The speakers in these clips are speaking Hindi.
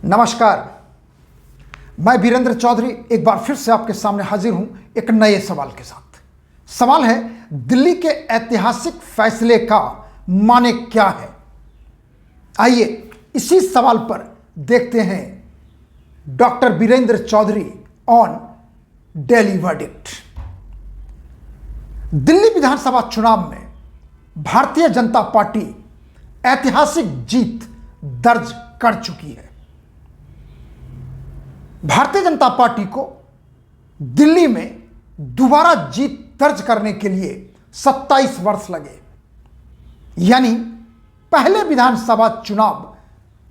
नमस्कार, मैं वीरेंद्र चौधरी एक बार फिर से आपके सामने हाजिर हूं एक नए सवाल के साथ। सवाल है, दिल्ली के ऐतिहासिक फैसले का माने क्या है। आइए इसी सवाल पर देखते हैं doctor Virendra Chaudhary on Delhi verdict. Delhi विधानसभा चुनाव में भारतीय जनता पार्टी ऐतिहासिक जीत दर्ज कर चुकी है। भारतीय जनता पार्टी को दिल्ली में दोबारा जीत दर्ज करने के लिए 27 वर्ष लगे, यानी पहले विधानसभा चुनाव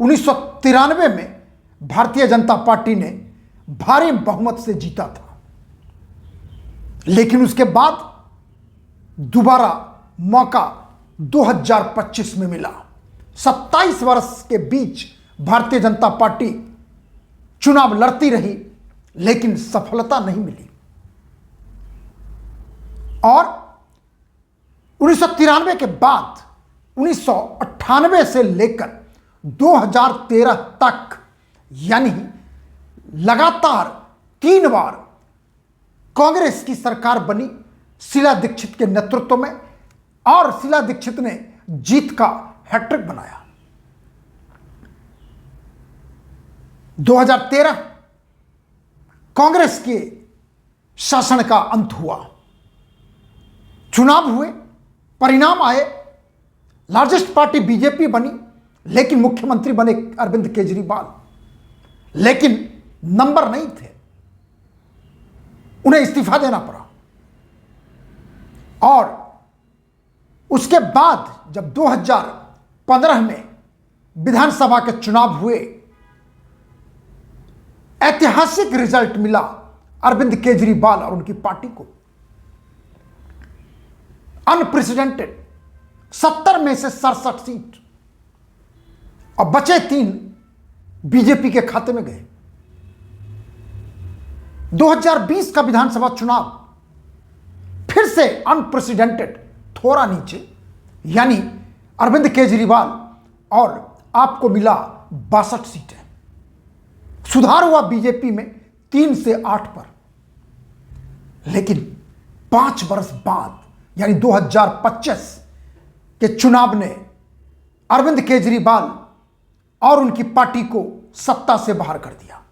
1993 में भारतीय जनता पार्टी ने भारी बहुमत से जीता था, लेकिन उसके बाद दोबारा मौका 2025 में मिला। 27 वर्ष के बीच भारतीय जनता पार्टी चुनाव लड़ती रही, लेकिन सफलता नहीं मिली और 1993 के बाद 1998 से लेकर 2013 तक, यानी लगातार 3 बार कांग्रेस की सरकार बनी शीला दीक्षित के नेतृत्व में, और शीला दीक्षित ने जीत का हैट्रिक बनाया। 2013 कांग्रेस के शासन का अंत हुआ, चुनाव हुए, परिणाम आए, लार्जेस्ट पार्टी बीजेपी बनी, लेकिन मुख्यमंत्री बने अरविंद केजरीवाल, लेकिन नंबर नहीं थे, उन्हें इस्तीफा देना पड़ा। और उसके बाद जब 2015 में विधानसभा के चुनाव हुए, ऐतिहासिक रिजल्ट मिला अरविंद केजरीवाल और उनकी पार्टी को। अनप्रेसिडेंटेड 70 में से 67 सीट, और बचे 3 बीजेपी के खाते में गए। 2020 का विधानसभा चुनाव फिर से अनप्रेसिडेंटेड, थोड़ा नीचे, यानी अरविंद केजरीवाल और आपको मिला 62 सीटें। सुधार हुआ बीजेपी में 3 से 8 पर, लेकिन 5 वर्ष बाद यानी 2025 के चुनाव ने अरविंद केजरीवाल और उनकी पार्टी को सत्ता से बाहर कर दिया।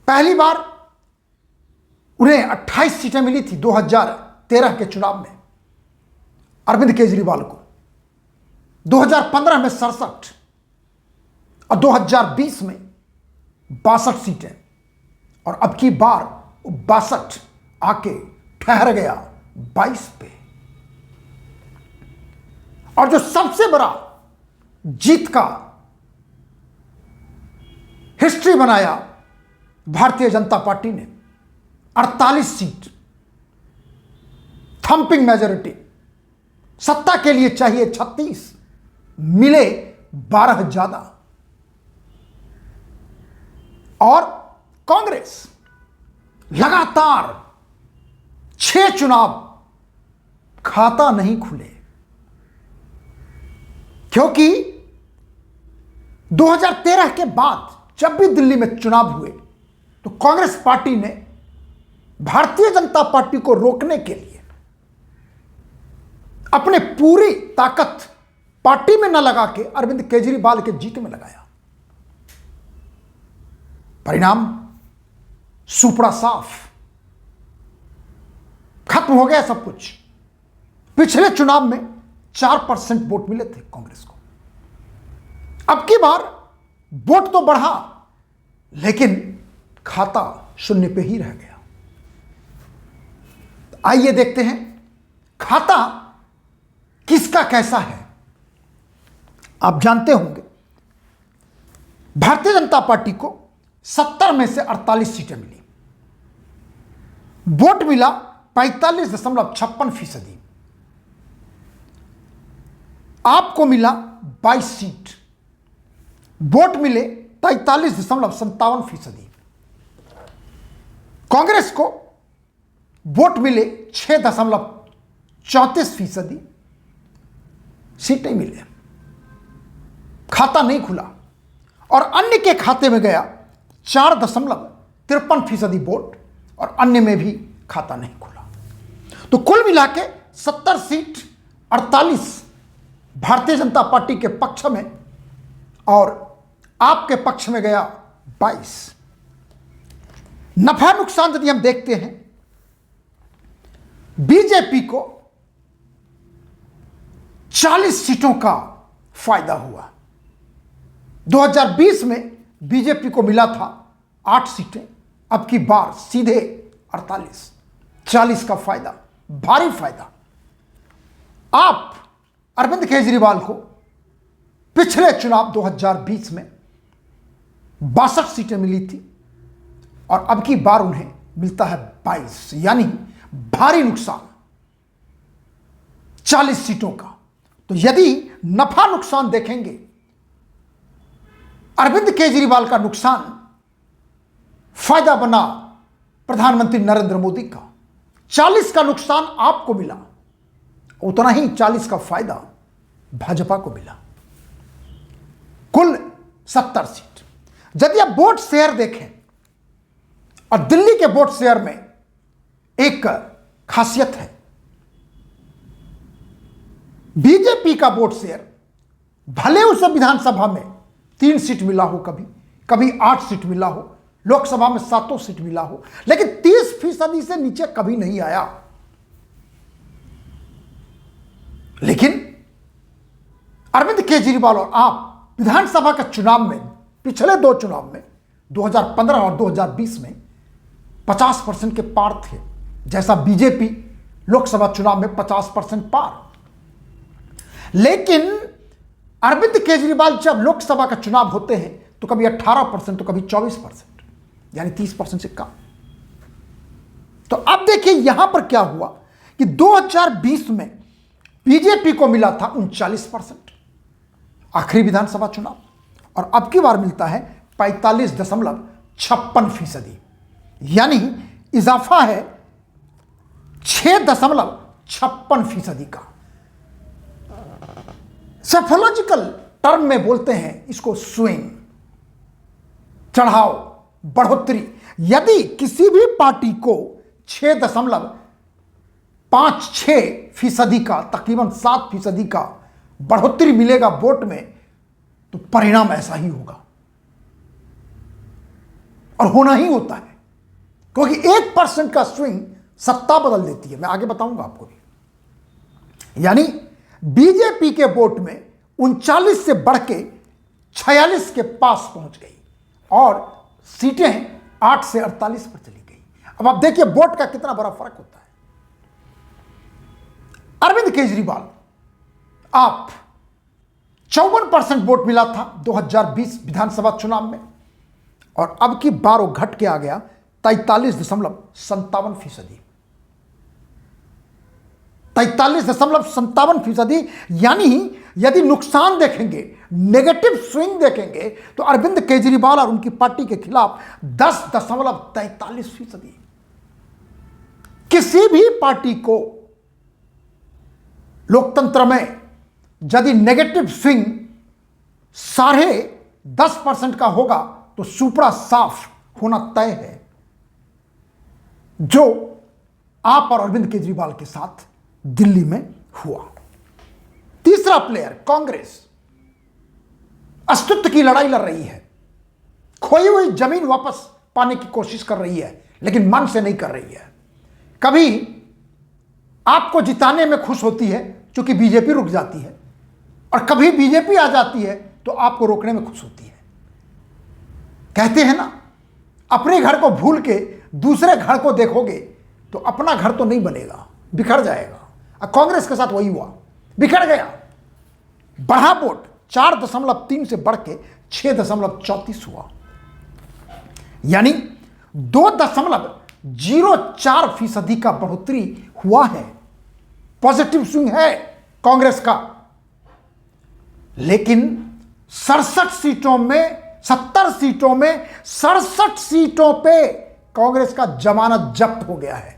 पहली बार उन्हें 28 सीटें मिली थी 2013 के चुनाव में अरविंद केजरीवाल को, 2015 में 67 और 2020 में 62 सीटें, और अब की बार 62 आके ठहर गया 22 पे। और जो सबसे बड़ा जीत का हिस्ट्री बनाया भारतीय जनता पार्टी ने, 48 सीट, थंपिंग मेजॉरिटी। सत्ता के लिए चाहिए 36, मिले 12 ज्यादा। और कांग्रेस लगातार 6 चुनाव खाता नहीं खुले, क्योंकि 2013 के बाद जब भी दिल्ली में चुनाव हुए तो कांग्रेस पार्टी ने भारतीय जनता पार्टी को रोकने के लिए अपने पूरी ताकत पार्टी में न लगा के अरविंद केजरीवाल के जीत में लगाया। परिणाम सुपड़ा साफ, खत्म हो गया सब कुछ। पिछले चुनाव में 4% वोट मिले थे कांग्रेस को, अब की बार वोट तो बढ़ा, लेकिन खाता शून्य पे ही रह गया। आइए देखते हैं खाता किसका कैसा है। आप जानते होंगे भारतीय जनता पार्टी को 70 में से 48 सीटें मिली, वोट मिला 45.56%, आपको मिला 22 सीट, वोट मिले 43.57%, कांग्रेस को वोट मिले 6.34%, सीटें मिले। खाता नहीं खुला और अन्य के खाते में गया 4.53% वोट और अन्य में भी खाता नहीं खुला। तो कुल मिला के 70 सीट 48 भारतीय जनता पार्टी के पक्ष में और आपके पक्ष में गया 22। नफा नुकसान यदि हम देखते हैं, बीजेपी को 40 सीटों का फायदा हुआ। 2020 में बीजेपी को मिला था 8 सीटें, अब की बार सीधे 48, 40 का फायदा, भारी फायदा। आप अरविंद केजरीवाल को पिछले चुनाव 2020 में 62 सीटें मिली थी और अब की बार उन्हें मिलता है 22, यानी भारी नुकसान 40 सीटों का। तो यदि नफा नुकसान देखेंगे, अरविंद केजरीवाल का नुकसान फायदा बना प्रधानमंत्री नरेंद्र मोदी का। 40 का नुकसान आपको मिला, उतना ही 40 का फायदा भाजपा को मिला। कुल 70 सीट। यदि आप वोट शेयर देखें, और दिल्ली के वोट शेयर में एक खासियत है, बीजेपी का वोट शेयर भले उसे विधानसभा में 3 सीट मिला हो, कभी 8 सीट मिला हो, लोकसभा में 7 सीट मिला हो, लेकिन 30% से नीचे कभी नहीं आया। लेकिन अरविंद केजरीवाल और आप विधानसभा के चुनाव में, पिछले 2 चुनाव में 2015 और 2020 में 50% के पार थे, जैसा बीजेपी लोकसभा चुनाव में 50% पार। लेकिन अरविंद केजरीवाल जब लोकसभा का चुनाव होते हैं तो कभी 18%, तो कभी 24%, यानी 30% से कम। तो अब देखिए यहां पर क्या हुआ कि 2020 में बीजेपी को मिला था 39%, आखिरी विधानसभा चुनाव, और अब की बार मिलता है 45.56%, यानी इजाफा है 6.56% का। साइकोलॉजिकल टर्म में बोलते हैं इसको स्विंग, चढ़ाव, बढ़ोतरी। यदि किसी भी पार्टी को 6.56% का, तकरीबन 7% का बढ़ोतरी मिलेगा वोट में, तो परिणाम ऐसा ही होगा, और होना ही होता है, क्योंकि 1% का स्विंग सत्ता बदल देती है। मैं आगे बताऊंगा आपको भी। यानी बीजेपी के वोट में 39 से बढ़ के 46 के पास पहुंच गई और सीटें 8 से 48 पर चली गई। अब आप देखिए वोट का कितना बड़ा फर्क होता है। अरविंद केजरीवाल, आप 54% वोट मिला था 2020 विधानसभा चुनाव में, और अब की बार वो घट के आ गया 43.57%। 43.57%, यानी यदि नुकसान देखेंगे, नेगेटिव स्विंग देखेंगे, तो अरविंद केजरीवाल और उनकी पार्टी के खिलाफ 10.43%। किसी भी पार्टी को लोकतंत्र में यदि नेगेटिव स्विंग 10.5% का होगा तो सुपड़ा साफ होना तय है, जो आप और अरविंद केजरीवाल के साथ दिल्ली में हुआ। तीसरा प्लेयर कांग्रेस अस्तित्व की लड़ाई लड़ रही है, खोई हुई जमीन वापस पाने की कोशिश कर रही है, लेकिन मन से नहीं कर रही है। कभी आपको जिताने में खुश होती है क्योंकि बीजेपी रुक जाती है, और कभी बीजेपी आ जाती है तो आपको रोकने में खुश होती है। कहते हैं ना, अपने घर को भूल के दूसरे घर को देखोगे तो अपना घर तो नहीं बनेगा, बिखर जाएगा। और कांग्रेस के साथ वही हुआ, बिखर गया। बढ़ा वोट 4.3 से बढ़ के 6.34 हुआ, यानी 2.04% का बढ़ोतरी हुआ है। पॉजिटिव स्विंग है कांग्रेस का। लेकिन 67 सीटों में 70 सीटों में 67 सीटों पे कांग्रेस का जमानत जब्त हो गया है।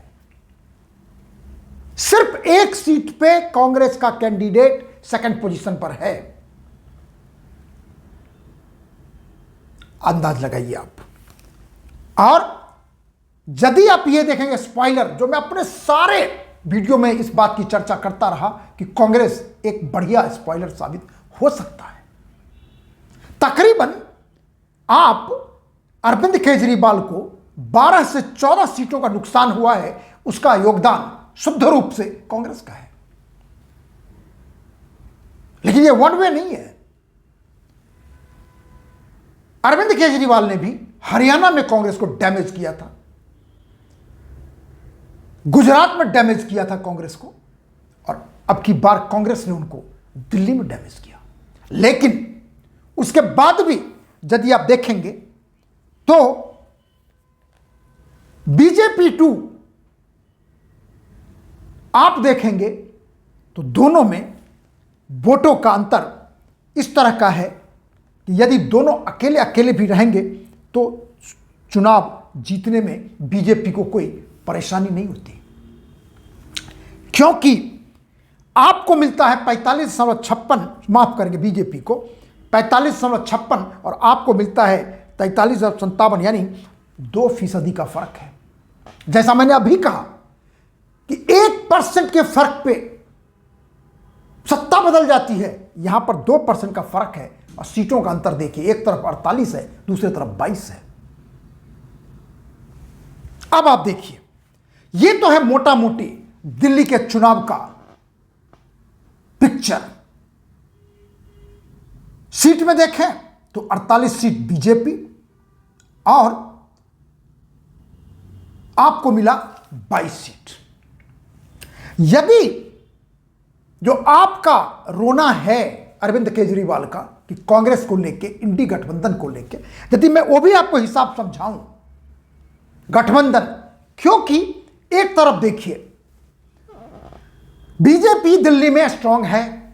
सिर्फ एक सीट पे कांग्रेस का कैंडिडेट सेकंड पोजीशन पर है। अंदाज लगाइए आप। और यदि आप ये देखेंगे स्पॉइलर, जो मैं अपने सारे वीडियो में इस बात की चर्चा करता रहा कि कांग्रेस एक बढ़िया स्पॉइलर साबित हो सकता है। तकरीबन आप अरविंद केजरीवाल को 12 से 14 सीटों का नुकसान हुआ है, उसका योगदान शुद्ध रूप से कांग्रेस का है। लेकिन यह वन वे नहीं है। अरविंद केजरीवाल ने भी हरियाणा में कांग्रेस को डैमेज किया था, गुजरात में डैमेज किया था कांग्रेस को, और अब की बार कांग्रेस ने उनको दिल्ली में डैमेज किया। लेकिन उसके बाद भी यदि आप देखेंगे तो बीजेपी 2 आप देखेंगे तो दोनों में वोटों का अंतर इस तरह का है कि यदि दोनों अकेले अकेले भी रहेंगे तो चुनाव जीतने में बीजेपी को कोई परेशानी नहीं होती, क्योंकि आपको मिलता है 45.56, माफ करेंगे बीजेपी को 45.56 और आपको मिलता है 43.57, यानी 2% का फर्क है। जैसा मैंने अभी कहा कि 1% के फर्क पे सत्ता बदल जाती है, यहां पर 2% का फर्क है। और सीटों का अंतर देखिए, एक तरफ 48 है, दूसरी तरफ 22 है। अब आप देखिए, यह तो है मोटा मोटी दिल्ली के चुनाव का पिक्चर। सीट में देखें तो 48 सीट बीजेपी और आपको मिला 22 सीट। यदि जो आपका रोना है अरविंद केजरीवाल का कि कांग्रेस को लेके, इंडी गठबंधन को लेके, यदि मैं वो भी आपको हिसाब समझाऊं गठबंधन, क्योंकि एक तरफ देखिए बीजेपी दिल्ली में स्ट्रांग है,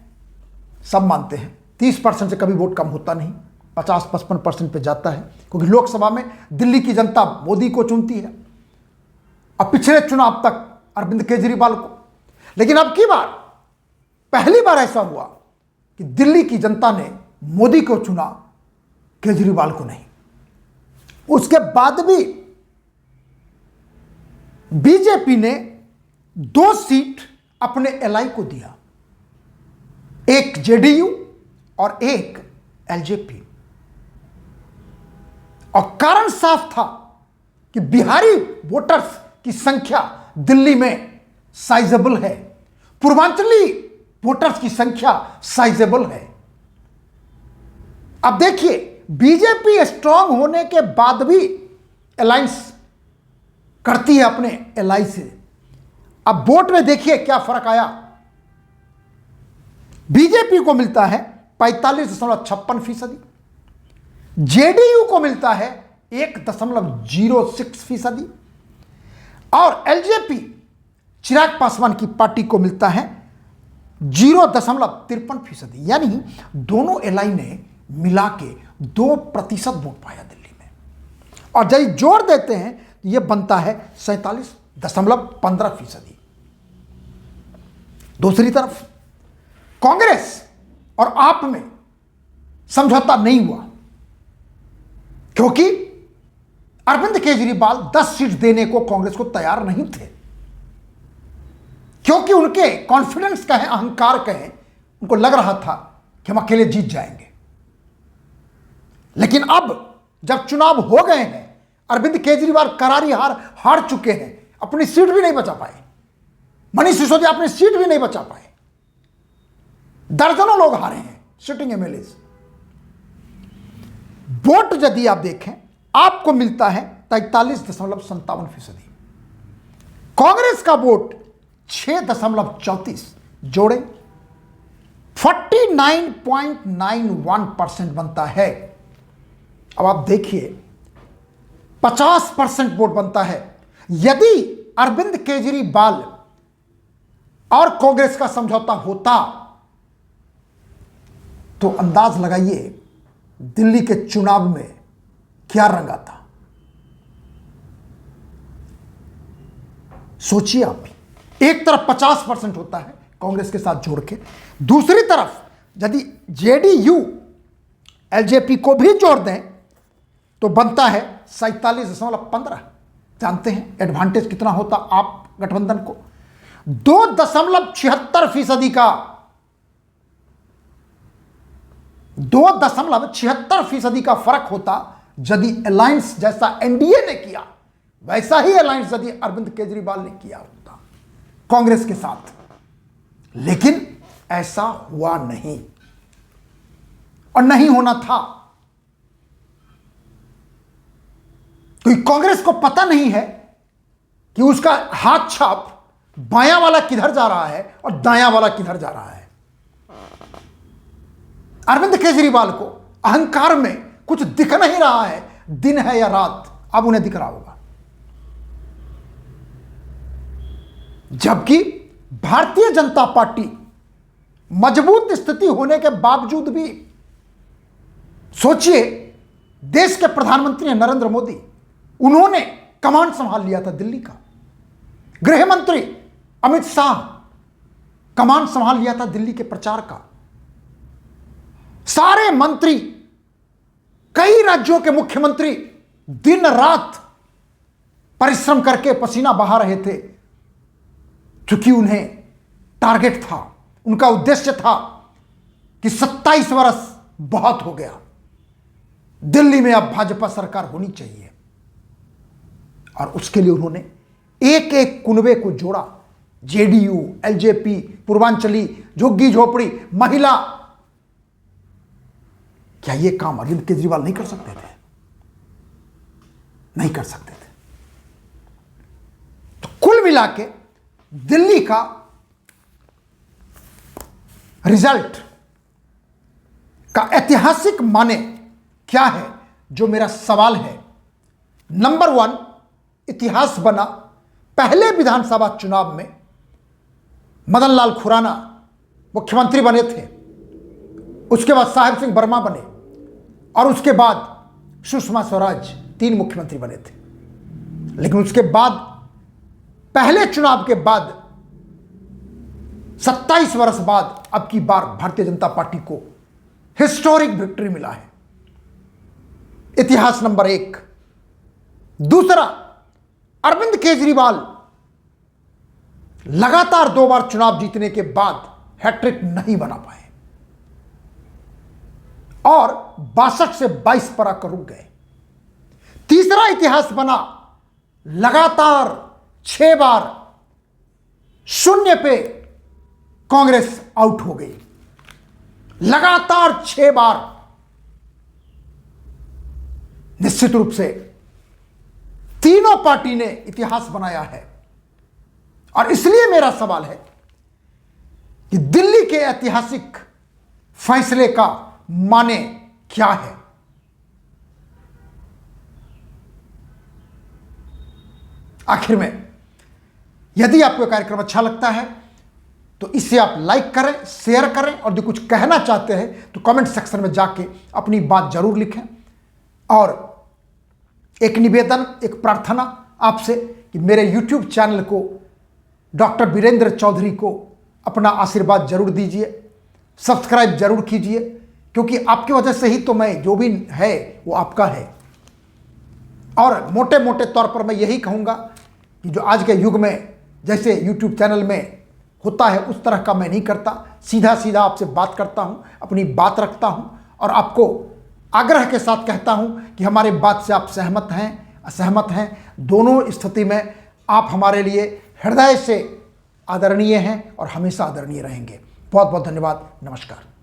सब मानते हैं, 30% से कभी वोट कम होता नहीं, 50-55% पे जाता है, क्योंकि लोकसभा में दिल्ली की जनता मोदी को चुनती है, अब पिछले चुनाव तक अरविंद केजरीवाल को। लेकिन अब की बार पहली बार ऐसा हुआ कि दिल्ली की जनता ने मोदी को चुना, केजरीवाल को नहीं। उसके बाद भी बीजेपी ने 2 सीट अपने एलआई को दिया, एक जेडीयू और एक एलजेपी। और कारण साफ था कि बिहारी वोटर्स की संख्या दिल्ली में साइजेबल है, पूर्वांचली वोटर्स की संख्या साइजेबल है। अब देखिए, बीजेपी स्ट्रांग होने के बाद भी अलायंस करती है अपने एलआई से। अब वोट में देखिए क्या फर्क आया, बीजेपी को मिलता है 45.56%, जेडीयू को मिलता है 1.06%, और एलजेपी चिराग पासवान की पार्टी को मिलता है 0.53%। यानी दोनों एलआई ने मिला के 2% वोट पाया दिल्ली में। और जब जोड़ देते हैं तो यह बनता है 47.15%। दूसरी तरफ कांग्रेस और आप में समझौता नहीं हुआ, क्योंकि अरविंद केजरीवाल 10 सीट देने को कांग्रेस को तैयार नहीं थे, क्योंकि उनके कॉन्फिडेंस कहें, अहंकार कहें, उनको लग रहा था कि हम अकेले जीत जाएंगे। लेकिन अब जब चुनाव हो गए हैं, अरविंद केजरीवाल करारी हार चुके हैं, अपनी सीट भी नहीं बचा पाए, मनीष सिसोदिया अपनी सीट भी नहीं बचा पाए, दर्जनों लोग हारे हैं सिटिंग एमएलए। वोट यदि आप देखें आपको मिलता है 43.57%, कांग्रेस का वोट 6.34 जोड़े 49.91% बनता है। अब आप देखिए 50% वोट बनता है। यदि अरविंद केजरीवाल और कांग्रेस का समझौता होता तो अंदाज लगाइए दिल्ली के चुनाव में क्या रंग आता। सोचिए आप भी, एक तरफ 50% होता है कांग्रेस के साथ जोड़ के, दूसरी तरफ यदि जेडीयू एलजेपी को भी जोड़ दें तो बनता है 47.15। जानते हैं एडवांटेज कितना होता आप गठबंधन को? 2.76% का 2.76% का फर्क होता यदि अलायंस जैसा एनडीए ने किया, वैसा ही अलायंस यदि अरविंद केजरीवाल ने किया होता कांग्रेस के साथ। लेकिन ऐसा हुआ नहीं और नहीं होना था, क्योंकि कांग्रेस को पता नहीं है कि उसका हाथ छाप बायां वाला किधर जा रहा है और दायां वाला किधर जा रहा है। अरविंद केजरीवाल को अहंकार में कुछ दिख नहीं रहा है, दिन है या रात, अब उन्हें दिख रहा होगा। जबकि भारतीय जनता पार्टी मजबूत स्थिति होने के बावजूद भी, सोचिए, देश के प्रधानमंत्री हैं नरेंद्र मोदी, उन्होंने कमांड संभाल लिया था दिल्ली का। गृह मंत्री अमित शाह कमांड संभाल लिया था दिल्ली के प्रचार का। सारे मंत्री, कई राज्यों के मुख्यमंत्री दिन रात परिश्रम करके पसीना बहा रहे थे, क्योंकि उन्हें टारगेट था, उनका उद्देश्य था कि 27 वर्ष बहुत हो गया, दिल्ली में अब भाजपा सरकार होनी चाहिए। और उसके लिए उन्होंने एक एक कुनबे को जोड़ा, जेडीयू, एलजेपी, पूर्वांचली, झुग्गी झोपड़ी, महिला। क्या यह काम अरविंद केजरीवाल नहीं कर सकते थे? नहीं कर सकते थे। तो कुल मिला के दिल्ली का रिजल्ट का ऐतिहासिक माने क्या है, जो मेरा सवाल है। नंबर 1, इतिहास बना। पहले विधानसभा चुनाव में मदन लाल खुराना मुख्यमंत्री बने थे, उसके बाद साहिब सिंह वर्मा बने, और उसके बाद सुषमा स्वराज, 3 मुख्यमंत्री बने थे। लेकिन उसके बाद पहले चुनाव के बाद 27 वर्ष बाद अब की बार भारतीय जनता पार्टी को हिस्टोरिक विक्ट्री मिला है। इतिहास नंबर 1। दूसरा, अरविंद केजरीवाल लगातार 2 बार चुनाव जीतने के बाद हैट्रिक नहीं बना पाए और 62 से 22 पर आकर रुक गए। तीसरा इतिहास बना, लगातार 6 बार 0 पे कांग्रेस आउट हो गई। लगातार 6 बार। निश्चित रूप से तीनों पार्टी ने इतिहास बनाया है। और इसलिए मेरा सवाल है कि दिल्ली के ऐतिहासिक फैसले का माने क्या है। आखिर में, यदि आपको कार्यक्रम अच्छा लगता है तो इसे आप लाइक करें, शेयर करें, और यदि कुछ कहना चाहते हैं तो कमेंट सेक्शन में जाके अपनी बात जरूर लिखें। और एक निवेदन, एक प्रार्थना आपसे कि मेरे YouTube चैनल को, डॉक्टर वीरेंद्र चौधरी को अपना आशीर्वाद जरूर दीजिए, सब्सक्राइब जरूर कीजिए, क्योंकि आपकी वजह से ही तो मैं, जो भी है वो आपका है। और मोटे मोटे तौर पर मैं यही कहूँगा कि जो आज के युग में जैसे YouTube चैनल में होता है उस तरह का मैं नहीं करता, सीधा सीधा आपसे बात करता हूँ, अपनी बात रखता हूँ और आपको आग्रह के साथ कहता हूँ कि हमारे बात से आप सहमत हैं, असहमत हैं, दोनों स्थिति में आप हमारे लिए हृदय से आदरणीय हैं और हमेशा आदरणीय रहेंगे। बहुत बहुत धन्यवाद। नमस्कार।